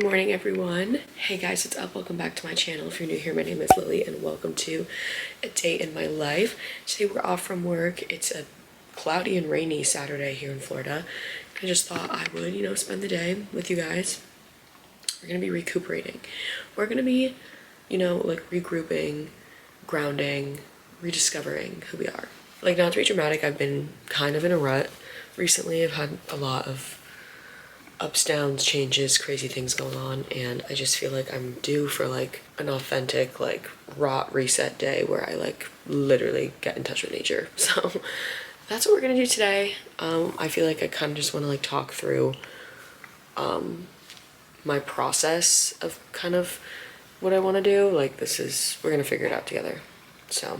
Good morning, everyone. Hey guys, what's up? Welcome back to my channel. If you're new here, my name is Lily and welcome to a day in my life. Today we're off from work. It's a cloudy and rainy Saturday here in Florida. I just thought I would, spend the day with you guys. We're gonna be recuperating. We're gonna be, like regrouping, grounding, rediscovering who we are. Like, not to be dramatic, I've been kind of in a rut recently. I've had a lot of ups, downs, changes, crazy things going on, and I just feel like I'm due for like an authentic like raw reset day where I like literally get in touch with nature. So that's what we're gonna do today. I feel like I kind of just want to like talk through my process of kind of what I want to do. Like, we're gonna figure it out together. So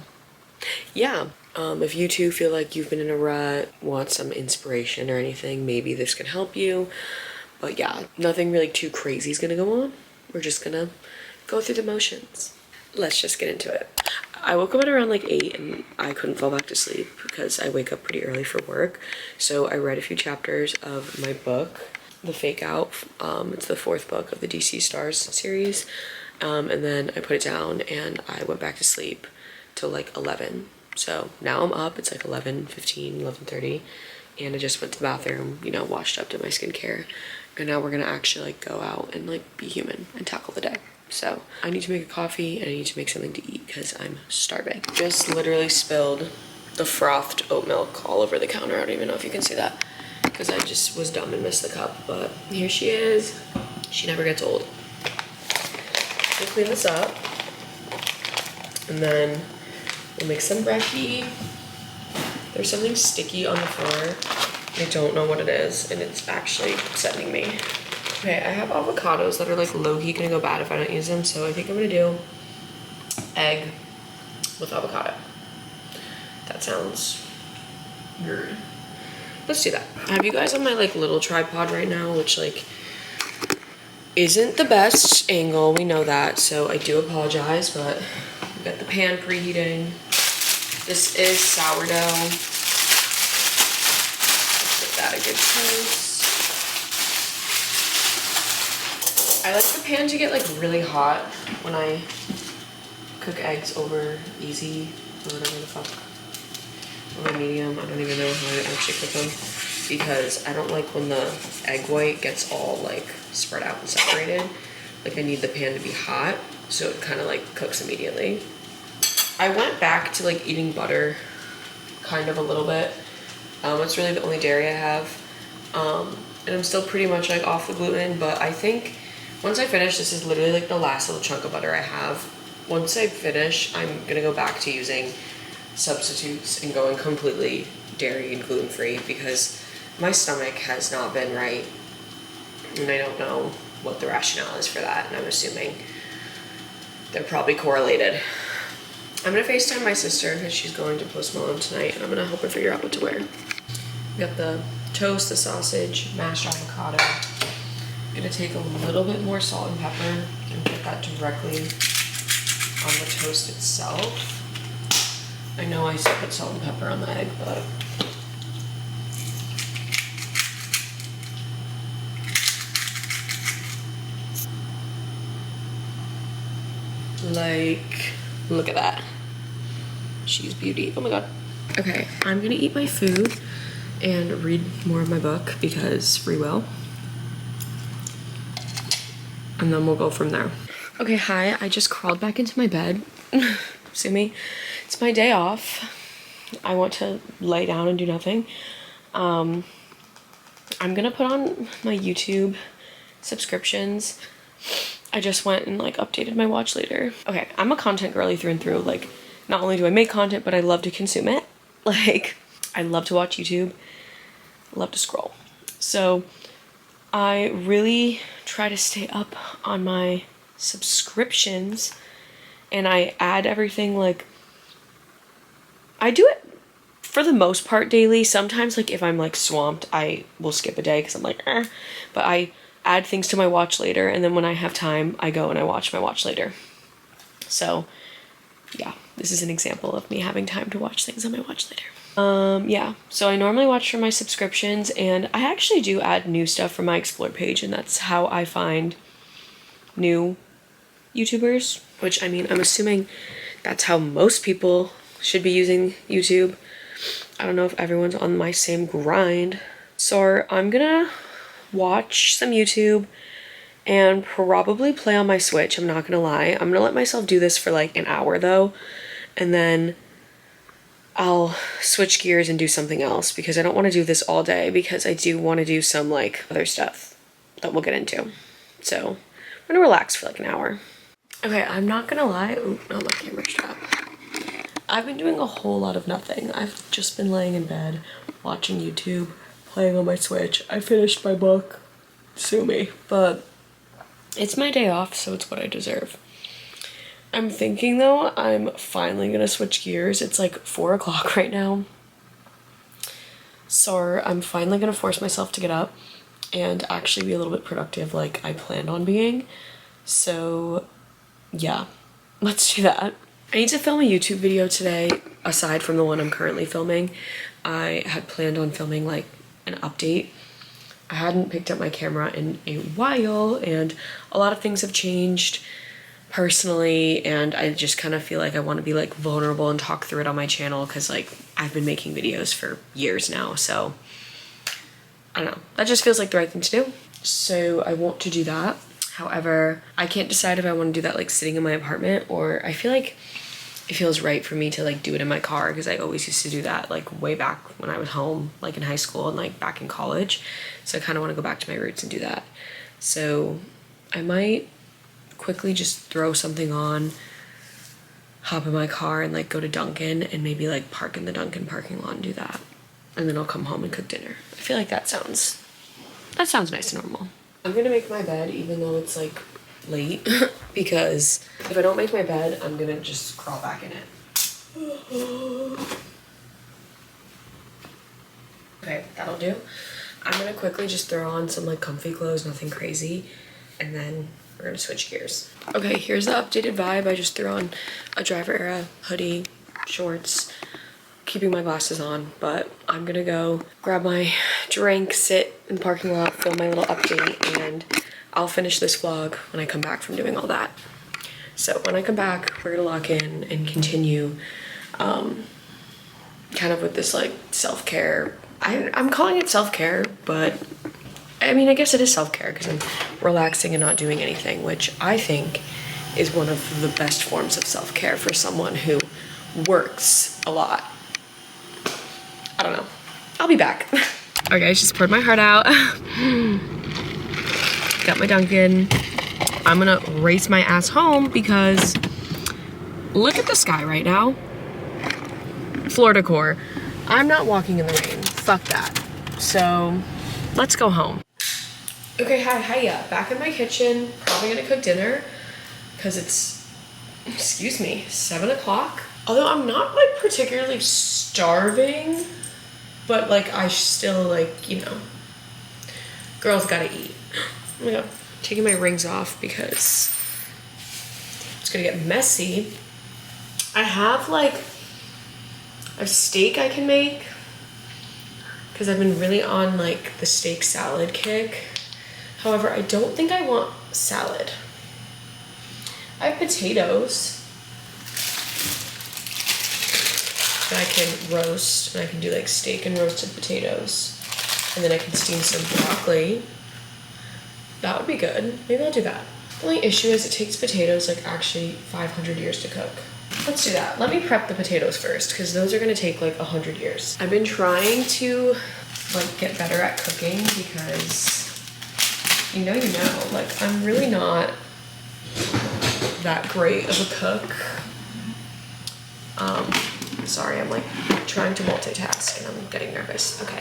yeah, if you too feel like you've been in a rut, want some inspiration or anything, maybe this can help you. But yeah, nothing really too crazy is gonna go on. We're just gonna go through the motions. Let's just get into it. I woke up at around like 8 and I couldn't fall back to sleep because I wake up pretty early for work. So I read a few chapters of my book, The Fake Out. It's the 4th book of the DC Stars series. And then I put it down and I went back to sleep till like 11. So now I'm up, it's like 11:15, 11:30, and I just went to the bathroom, washed up, did my skincare, and now we're gonna actually like go out and like be human and tackle the day. So I need to make a coffee and I need to make something to eat because I'm starving. Just literally spilled the frothed oat milk all over the counter. I don't even know if you can see that because I just was dumb and missed the cup, but here she is. She never gets old. We'll clean this up and then we'll make some brekkie. There's something sticky on the floor. I don't know what it is, and it's actually upsetting me. Okay, I have avocados that are like low-key gonna go bad if I don't use them, so I think I'm gonna do egg with avocado. That sounds weird. Let's do that. I have you guys on my like little tripod right now, which like isn't the best angle, we know that, so I do apologize, but we got the pan preheating. This is sourdough. Let's give that a good toast. I like the pan to get like really hot when I cook eggs over easy or whatever the fuck. Over medium, I don't even know how I actually cook them because I don't like when the egg white gets all like spread out and separated. Like, I need the pan to be hot so it kind of like cooks immediately. I went back to like eating butter kind of a little bit. It's really the only dairy I have. And I'm still pretty much like off the gluten, but I think once I finish, this is literally like the last little chunk of butter I have. Once I finish, I'm gonna go back to using substitutes and going completely dairy and gluten-free because my stomach has not been right. And I don't know what the rationale is for that, and I'm assuming they're probably correlated. I'm gonna FaceTime my sister because she's going to Post Malone tonight, and I'm gonna help her figure out what to wear. We got the toast, the sausage, mashed avocado. I'm gonna take a little bit more salt and pepper and put that directly on the toast itself. I know I said put salt and pepper on the egg, but like, look at that. She's beauty. Oh my god. Okay, I'm gonna eat my food and read more of my book because free will. And then we'll go from there. Okay, hi. I just crawled back into my bed. See me? It's my day off. I want to lay down and do nothing. I'm gonna put on my YouTube subscriptions. I just went and like updated my watch later. Okay, I'm a content girly through and through. Like, not only do I make content, but I love to consume it. Like, I love to watch YouTube, love to scroll. So I really try to stay up on my subscriptions and I add everything. Like, I do it for the most part daily. Sometimes like if I'm like swamped, I will skip a day because I'm like, but I add things to my watch later, and then when I have time, I go and I watch my watch later. So yeah, this is an example of me having time to watch things on my watch later. Yeah, so I normally watch from my subscriptions, and I actually do add new stuff from my Explore page, and that's how I find new YouTubers, which I mean, I'm assuming that's how most people should be using YouTube. I don't know if everyone's on my same grind. So I'm gonna watch some YouTube and probably play on my Switch, I'm not gonna lie. I'm gonna let myself do this for like an hour though, and then I'll switch gears and do something else because I don't want to do this all day because I do want to do some like other stuff that we'll get into. So I'm gonna relax for like an hour. Okay, I'm not gonna lie. Ooh, not my camera strap. I've been doing a whole lot of nothing. I've just been laying in bed, watching YouTube, playing on my Switch. I finished my book. Sue me. But it's my day off, so it's what I deserve. I'm thinking though, I'm finally gonna switch gears. It's like 4 o'clock right now. So I'm finally gonna force myself to get up and actually be a little bit productive like I planned on being. So yeah, let's do that. I need to film a YouTube video today, aside from the one I'm currently filming. I had planned on filming like an update. I hadn't picked up my camera in a while and a lot of things have changed personally, and I just kind of feel like I want to be like vulnerable and talk through it on my channel because like I've been making videos for years now, so I don't know. That just feels like the right thing to do. So I want to do that. However, I can't decide if I want to do that like sitting in my apartment, or I feel like it feels right for me to like do it in my car because I always used to do that like way back when I was home, like in high school and like back in college. So I kind of want to go back to my roots and do that. So I might quickly just throw something on, hop in my car and like go to Dunkin' and maybe like park in the Dunkin' parking lot and do that. And then I'll come home and cook dinner. I feel like that sounds nice and normal. I'm gonna make my bed even though it's like late because if I don't make my bed, I'm gonna just crawl back in it. Okay, that'll do. I'm gonna quickly just throw on some like comfy clothes, nothing crazy, and then we're gonna switch gears. Okay, here's the updated vibe. I just threw on a driver era hoodie, shorts, keeping my glasses on, but I'm gonna go grab my drink, sit in the parking lot, film my little update, and I'll finish this vlog when I come back from doing all that. So when I come back, we're gonna lock in and continue kind of with this like self-care. I'm calling it self-care, but I mean, I guess it is self-care because I'm relaxing and not doing anything, which I think is one of the best forms of self-care for someone who works a lot. I don't know. I'll be back. All right, guys, just poured my heart out. Got my Dunkin'. I'm gonna race my ass home because look at the sky right now. Floor decor. I'm not walking in the rain. Fuck that. So let's go home. Okay, hiya. Back in my kitchen. Probably gonna cook dinner because it's, excuse me, 7 o'clock. Although I'm not like particularly starving, but like I still like, you know, girls gotta eat. Oh my god, taking my rings off because it's gonna get messy. I have like a steak I can make because I've been really on like the steak salad kick. However, I don't think I want salad. I have potatoes that I can roast, and I can do like steak and roasted potatoes. And then I can steam some broccoli. That would be good. Maybe I'll do that. The only issue is it takes potatoes like actually 500 years to cook. Let's do that. Let me prep the potatoes first because those are gonna take like 100 years. I've been trying to like get better at cooking because you know, like I'm really not that great of a cook. Sorry, I'm like trying to multitask and I'm getting nervous. Okay,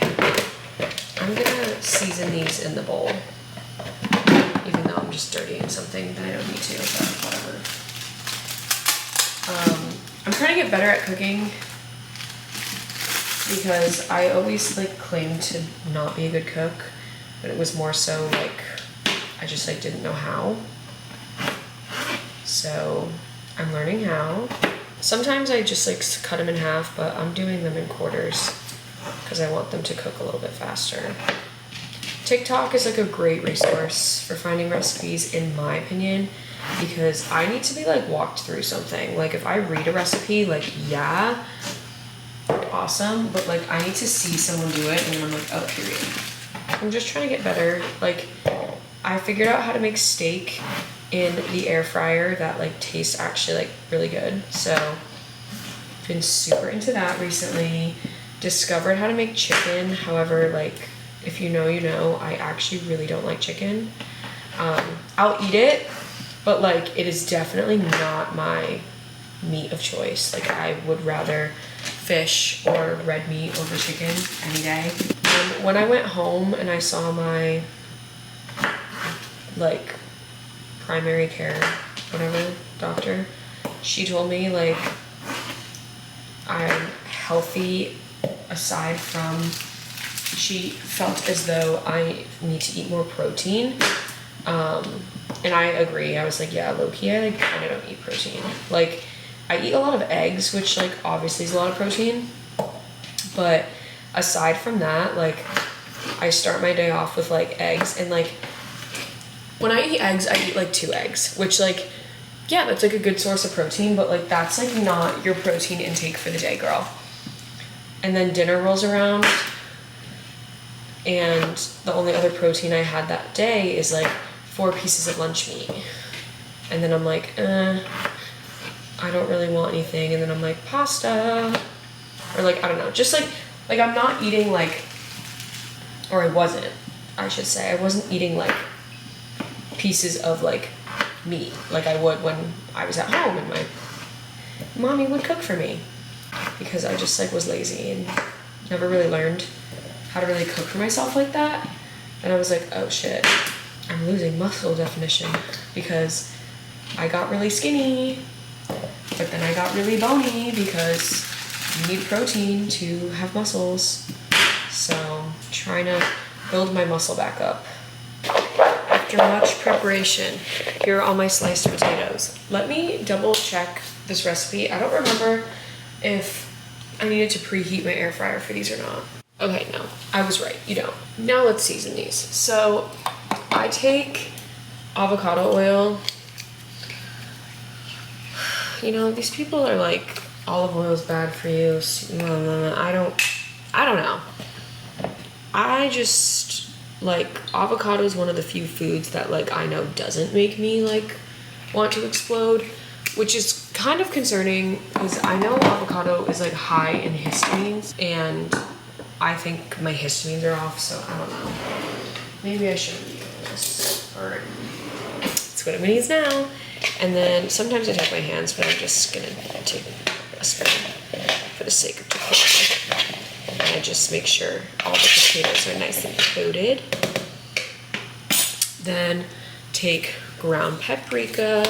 I'm gonna season these in the bowl, even though I'm just dirtying something that I don't need to, but whatever. I'm trying to get better at cooking because I always like claimed to not be a good cook, but it was more so like I just like didn't know how. So I'm learning how. Sometimes I just like cut them in half, but I'm doing them in quarters because I want them to cook a little bit faster. TikTok is like a great resource for finding recipes, in my opinion, because I need to be like walked through something. Like if I read a recipe, like yeah, awesome, but like I need to see someone do it and then I'm like, oh, period. I'm just trying to get better. Like I figured out how to make steak in the air fryer that like tastes actually like really good. So been super into that recently. Discovered how to make chicken. However, like if you know, you know, I actually really don't like chicken. I'll eat it, but like it is definitely not my meat of choice. Like I would rather fish or red meat over chicken any day. When I went home and I saw my like primary care, whatever, doctor, she told me like I'm healthy aside from, she felt as though I need to eat more protein. And I agree. I was like, yeah, low-key, I like kind of don't eat protein. Like I eat a lot of eggs, which like obviously is a lot of protein, but aside from that, like I start my day off with like eggs, and like when I eat eggs, I eat like 2 eggs, which like, yeah, that's like a good source of protein, but like that's like not your protein intake for the day, girl. And then dinner rolls around, and the only other protein I had that day is like 4 pieces of lunch meat. And then I'm like, I don't really want anything. And then I'm like, pasta, or like, I don't know, just like I'm not eating like, or I should say, I wasn't eating like pieces of like meat like I would when I was at home and my mommy would cook for me, because I just like was lazy and never really learned how to really cook for myself like that. And I was like, oh shit, I'm losing muscle definition because I got really skinny, but then I got really bony because you need protein to have muscles. So trying to build my muscle back up. After much preparation, here are all my sliced potatoes. Let me double check this recipe. I don't remember if I needed to preheat my air fryer for these or not. Okay, no, I was right, you don't. Now let's season these. So I take avocado oil. You know, these people are like, olive oil is bad for you. I don't know. I just, like, avocado is one of the few foods that, like, I know doesn't make me, like, want to explode, which is kind of concerning because I know avocado is, like, high in histamines, and I think my histamines are off, so I don't know. Maybe I shouldn't be doing this. All right. That's what it needs now. And then sometimes I take my hands, but I'm just gonna take a spoon for the sake of decorum. And I just make sure all the potatoes are nice and coated. Then take ground paprika,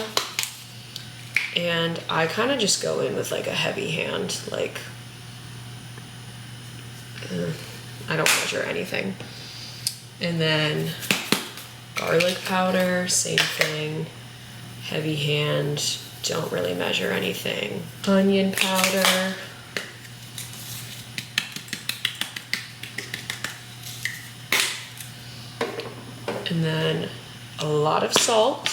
and I kind of just go in with like a heavy hand, like I don't measure anything. And then garlic powder, same thing, heavy hand, don't really measure anything. Onion powder. And then a lot of salt.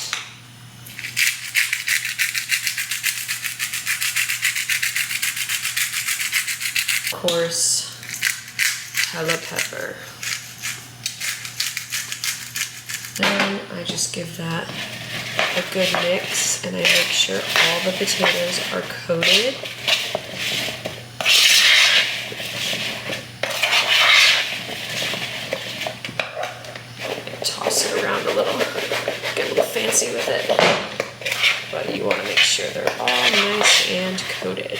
Of course, hella pepper. Then I just give that a good mix, and I make sure all the potatoes are coated. Toss it around a little, get a little fancy with it, but you want to make sure they're all nice and coated.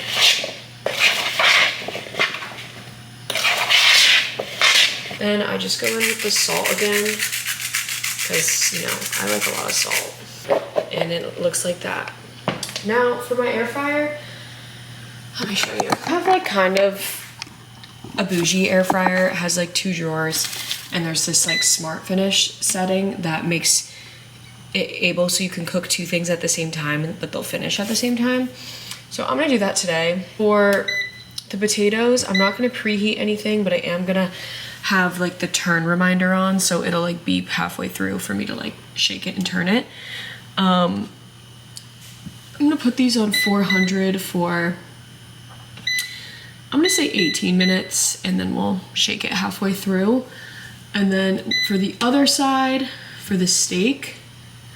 Then I just go in with the salt again, because, you know, I like a lot of salt. And it looks like that. Now, for my air fryer, let me show you. I have, like, kind of a bougie air fryer. It has, like, 2 drawers, and there's this, like, smart finish setting that makes it able so you can cook 2 things at the same time, but they'll finish at the same time. So I'm gonna do that today. For the potatoes, I'm not gonna preheat anything, but I am gonna have like the turn reminder on, so it'll like beep halfway through for me to like shake it and turn it. I'm gonna put these on 400 for, I'm gonna say 18 minutes, and then we'll shake it halfway through. And then for the other side, for the steak,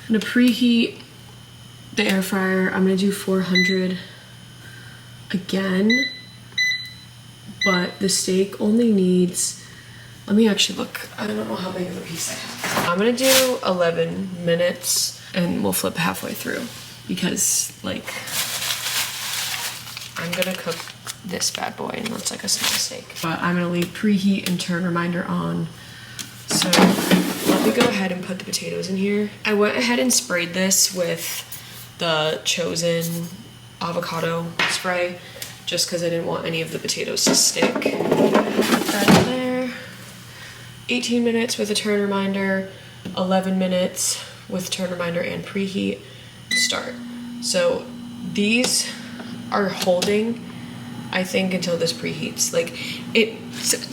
I'm gonna preheat the air fryer. I'm gonna do 400 again, but the steak only needs, let me actually look. I don't know how big of a piece I have. I'm gonna do 11 minutes and we'll flip halfway through because like I'm gonna cook this bad boy and that's like a small steak. But I'm gonna leave preheat and turn reminder on. So let me go ahead and put the potatoes in here. I went ahead and sprayed this with the Chosen avocado spray just because I didn't want any of the potatoes to stick. Put that in there. 18 minutes with a turn reminder, 11 minutes with turn reminder and preheat, start. So these are holding, I think, until this preheats. Like, it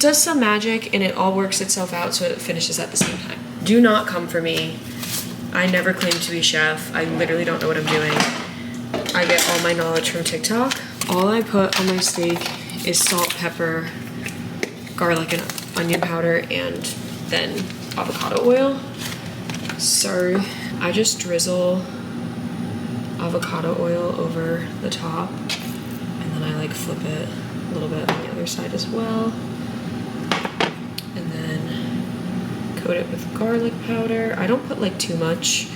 does some magic and it all works itself out so it finishes at the same time. Do not come for me. I never claimed to be a chef. I literally don't know what I'm doing. I get all my knowledge from TikTok. All I put on my steak is salt, pepper, garlic, and onion powder, and then avocado oil. So I just drizzle avocado oil over the top, and then I like flip it a little bit on the other side as well, and then coat it with garlic powder. I don't put like too much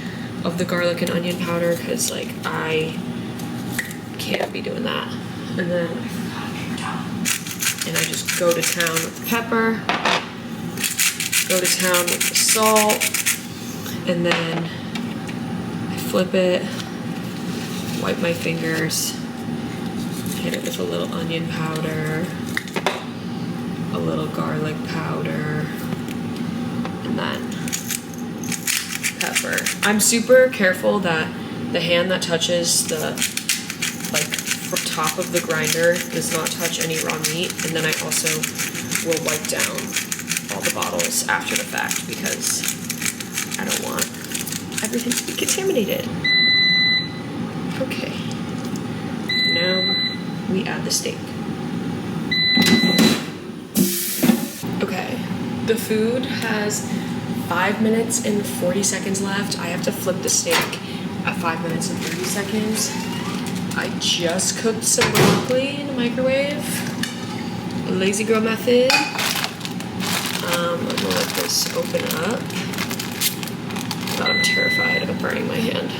of the garlic and onion powder because like I can't be doing that. And then I just go to town with pepper, go to town with the salt, and then I flip it, wipe my fingers, hit it with a little onion powder, a little garlic powder, and then pepper. I'm super careful that the hand that touches the like top of the grinder does not touch any raw meat, and then I also will wipe down all the bottles after the fact because I don't want everything to be contaminated. Okay, now we add the steak. Okay, the food has 5 minutes and 40 seconds left. I have to flip the steak at 5 minutes and 30 seconds. I just cooked some broccoli in the microwave. Lazy girl method. I'm gonna let this open up. But I'm terrified of burning my hand.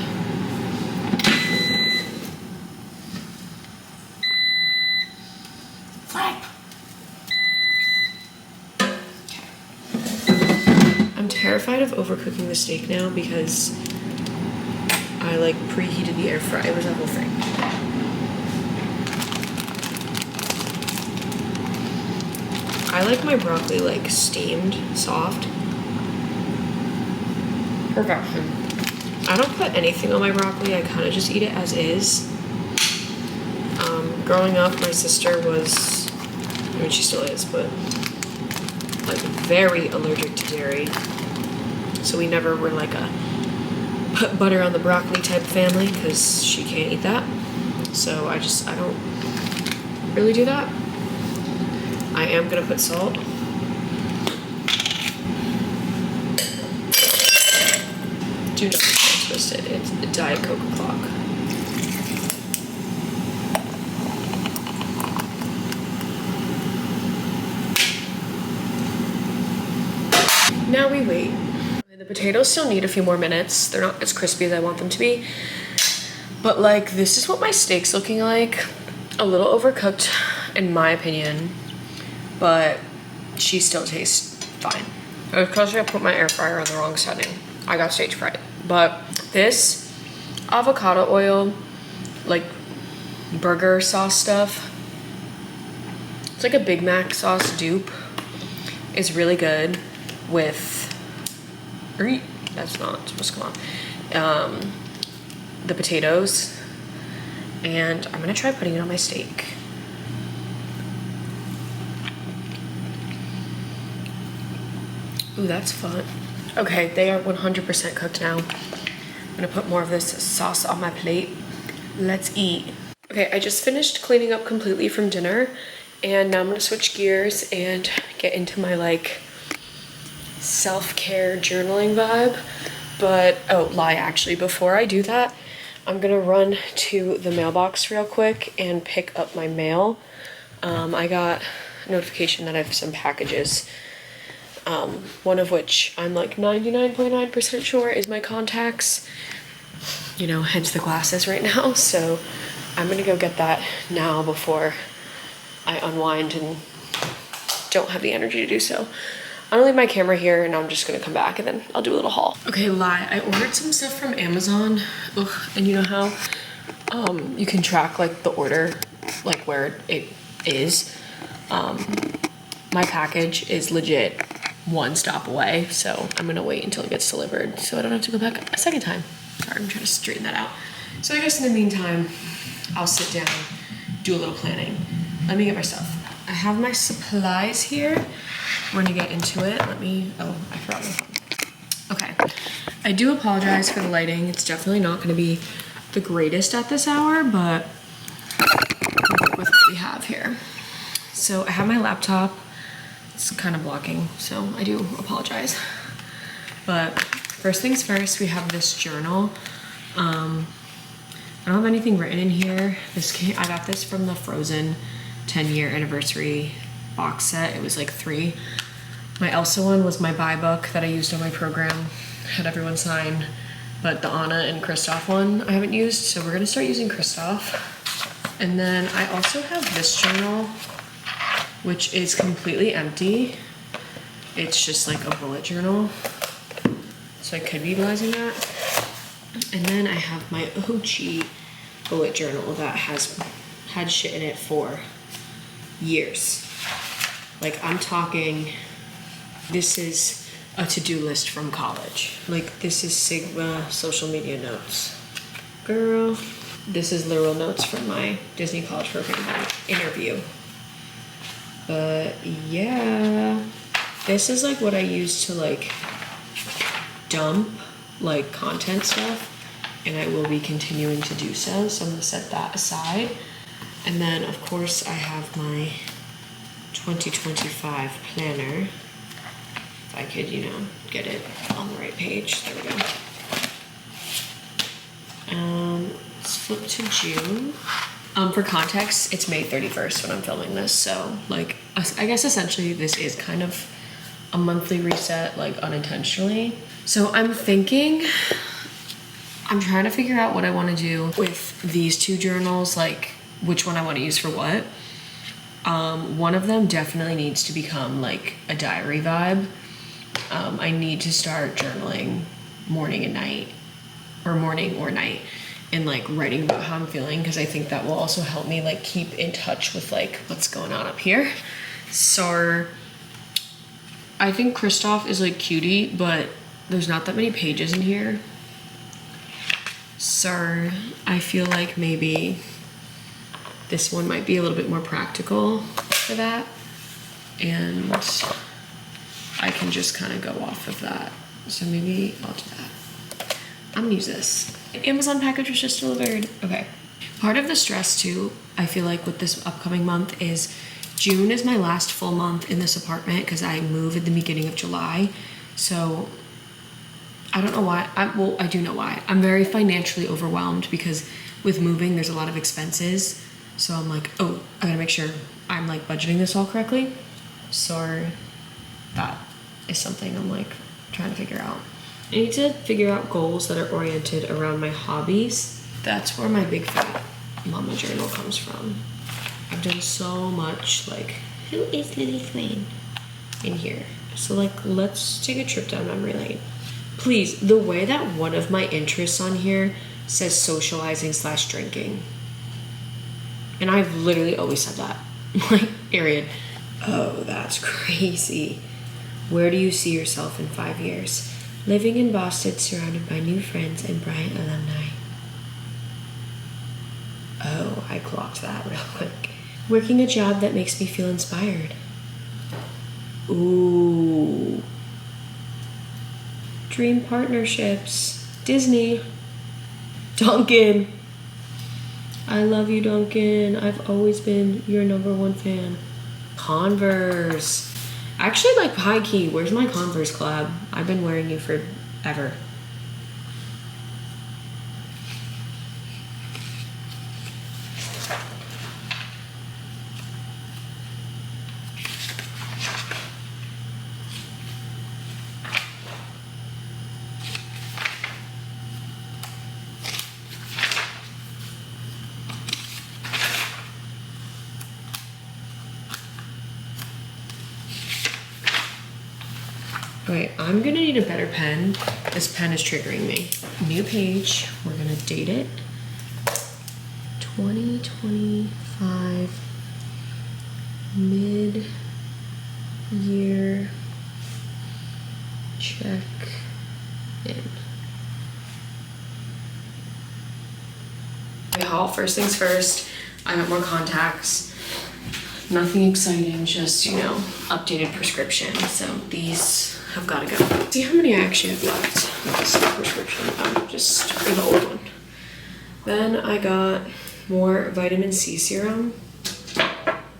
I'm terrified of overcooking the steak now because I like preheated the air fryer. It was a whole thing. I like my broccoli like steamed, soft. Perfection. I don't put anything on my broccoli. I kind of just eat it as is. Growing up, my sister was, I mean, she still is, but like very allergic to dairy. So we never were like a put butter on the broccoli type family because she can't eat that. So I don't really do that. I am gonna put salt. Do not get salt twisted. It's a Diet Coke clock. Now we wait. The potatoes still need a few more minutes. They're not as crispy as I want them to be. But like, this is what my steak's looking like. A little overcooked, in my opinion. But she still tastes fine. Because I put my air fryer on the wrong setting. I got stage fright. But this avocado oil, like burger sauce stuff, it's like a Big Mac sauce dupe, is really good with, that's not supposed to come on, the potatoes. And I'm gonna try putting it on my steak. Ooh, that's fun. Okay, they are 100% cooked now. I'm gonna put more of this sauce on my plate. Let's eat. Okay, I just finished cleaning up completely from dinner, and now I'm gonna switch gears and get into my like self-care journaling vibe. But, oh, lie actually, before I do that, I'm gonna run to the mailbox real quick and pick up my mail. I got a notification that I have some packages, one of which I'm like 99.9% sure is my contacts, you know, hence the glasses right now. So I'm gonna go get that now before I unwind and don't have the energy to do so. I'm gonna leave my camera here and I'm just gonna come back and then I'll do a little haul. Okay, lie, I ordered some stuff from Amazon. Ugh, and you know how you can track like the order, like where it is. My package is legit one stop away, so I'm gonna wait until it gets delivered so I don't have to go back a second time. Sorry, I'm trying to straighten that out. So I guess in the meantime, I'll sit down, do a little planning. Let me get my stuff. I have my supplies here. We're gonna get into it. Oh, I forgot my phone. Okay, I do apologize for the lighting. It's definitely not gonna be the greatest at this hour, but with what we have here. So I have my laptop. It's kind of blocking, so I do apologize. But first things first, we have this journal. I don't have anything written in here. I got this from the Frozen 10-year anniversary box set. It was like 3. My Elsa one was my buy book that I used on my program, had everyone sign, but the Anna and Kristoff one I haven't used, so we're gonna start using Kristoff. And then I also have this journal, which is completely empty. It's just like a bullet journal, so I could be utilizing that. And then I have my OG bullet journal that has had shit in it for years. Like, I'm talking, this is a to-do list from college. Like, this is Sigma social media notes. Girl, this is literal notes from my Disney College program interview. But yeah, this is like what I use to like dump like content stuff, and I will be continuing to do so. So I'm gonna set that aside. And then of course I have my 2025 planner. If I could, you know, get it on the right page. There we go. Let's flip to June. For context, it's May 31st when I'm filming this, so like I guess essentially this is kind of a monthly reset, like unintentionally. So I'm trying to figure out what I want to do with these 2 journals, like which one I want to use for what. One of them definitely needs to become like a diary vibe. I need to start journaling morning and night, or morning or night, and like writing about how I'm feeling, because I think that will also help me like keep in touch with like what's going on up here. So I think Kristoff is like cutie, but there's not that many pages in here. So I feel like maybe this one might be a little bit more practical for that, and I can just kind of go off of that. So maybe I'll do that. I'm gonna use this. Amazon package was just delivered. Okay. Part of the stress too, I feel like with this upcoming month, is June is my last full month in this apartment because I move at the beginning of July. So I don't know why. I do know why. I'm very financially overwhelmed because with moving, there's a lot of expenses. So I'm like, oh, I gotta make sure I'm like budgeting this all correctly. So that is something I'm like trying to figure out. I need to figure out goals that are oriented around my hobbies. That's where my big fat mama journal comes from. I've done so much, like, who is Lily Swain in here? So like, let's take a trip down memory lane. Please, the way that one of my interests on here says socializing / drinking. And I've literally always said that, like, period. Oh, that's crazy. Where do you see yourself in 5 years? Living in Boston, surrounded by new friends and Bryant alumni. Oh, I clocked that real quick. Working a job that makes me feel inspired. Ooh, Dream partnerships. Disney. Duncan. I love you, Duncan. I've always been your #1 fan. Converse. Actually, like, high key, where's my Converse collab? I've been wearing you forever. Okay, I'm gonna need a better pen. This pen is triggering me. New page, we're gonna date it. 2025 mid-year check in. Okay, haul, first things first, I got more contacts. Nothing exciting, just, you know, updated prescription. So these have got to go. See how many I actually have left of this prescription. Just for the old one. Then I got more vitamin C serum.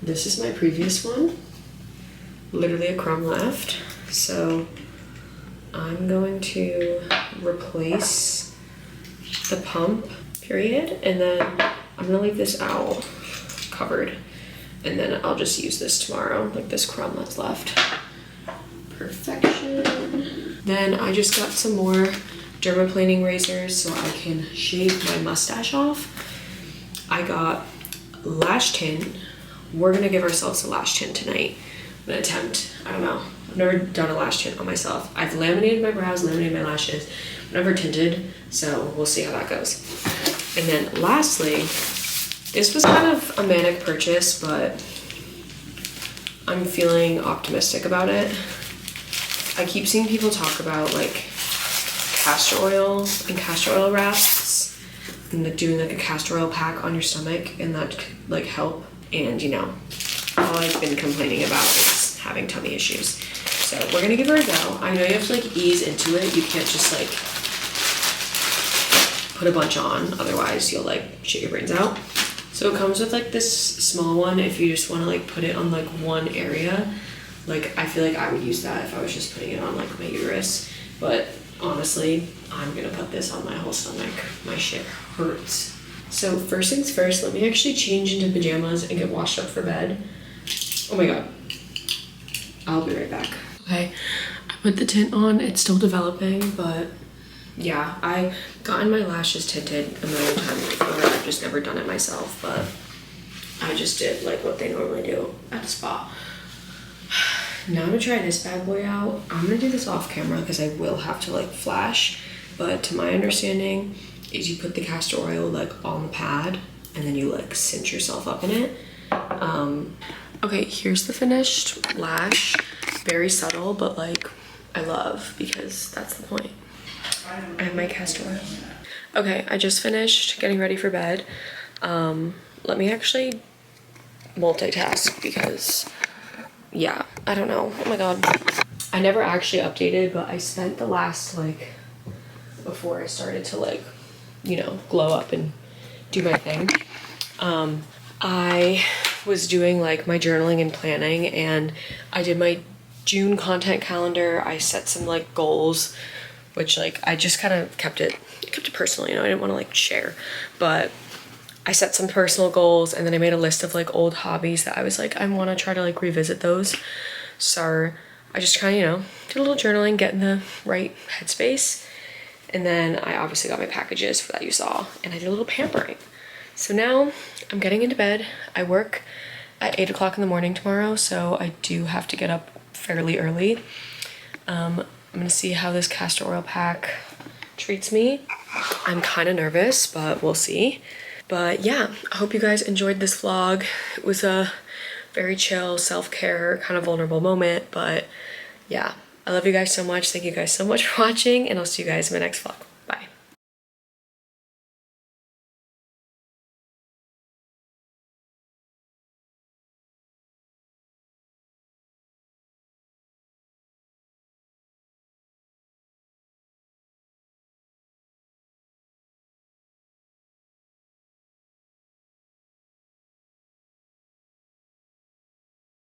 This is my previous one. Literally a crumb left. So I'm going to replace the pump period, and then I'm gonna leave this owl covered. And then I'll just use this tomorrow, like this crumb that's left. Perfection. Then I just got some more dermaplaning razors so I can shave my mustache off. I got lash tint. We're gonna give ourselves a lash tint tonight. I'm gonna attempt, I don't know. I've never done a lash tint on myself. I've laminated my brows, laminated my lashes, never tinted, so we'll see how that goes. And then lastly, this was kind of a manic purchase, but I'm feeling optimistic about it. I keep seeing people talk about like castor oil and castor oil wraps and like doing like a castor oil pack on your stomach, and that could like help. And you know, all I've been complaining about is having tummy issues. So we're gonna give her a go. I know you have to like ease into it. You can't just like put a bunch on, otherwise you'll like shit your brains out. So it comes with like this small one if you just want to like put it on like one area. Like I feel like I would use that if I was just putting it on like my uterus. But honestly, I'm gonna put this on my whole stomach. My shit hurts. So first things first, let me actually change into pajamas and get washed up for bed. Oh my god. I'll be right back. Okay, I put the tint on. It's still developing, but yeah, I've gotten my lashes tinted a million times before. I've just never done it myself, but I just did like what they normally do at the spa. Now I'm gonna try this bad boy out. I'm gonna do this off camera because I will have to like flash, but to my understanding is you put the castor oil like on the pad and then you like cinch yourself up in it. Okay, here's the finished lash. Very subtle, but like I love, because that's the point. I have my castor oil. Okay, I just finished getting ready for bed. Let me actually multitask because, yeah, I don't know. Oh my god. I never actually updated, but I spent the last, like, before I started to, like, you know, glow up and do my thing. I was doing, like, my journaling and planning, and I did my June content calendar. I set some, like, goals, which like I just kind of kept it personal, you know, I didn't want to like share, but I set some personal goals, and then I made a list of like old hobbies that I was like, I want to try to like revisit those. So I just kind of, you know, did a little journaling, get in the right headspace, and then I obviously got my packages that you saw, and I did a little pampering. So now I'm getting into bed. I work at 8 o'clock in the morning tomorrow, so I do have to get up fairly early. I'm gonna see how this castor oil pack treats me. I'm kind of nervous, but we'll see. But yeah, I hope you guys enjoyed this vlog. It was a very chill, self-care, kind of vulnerable moment, but yeah, I love you guys so much. Thank you guys so much for watching, and I'll see you guys in my next vlog.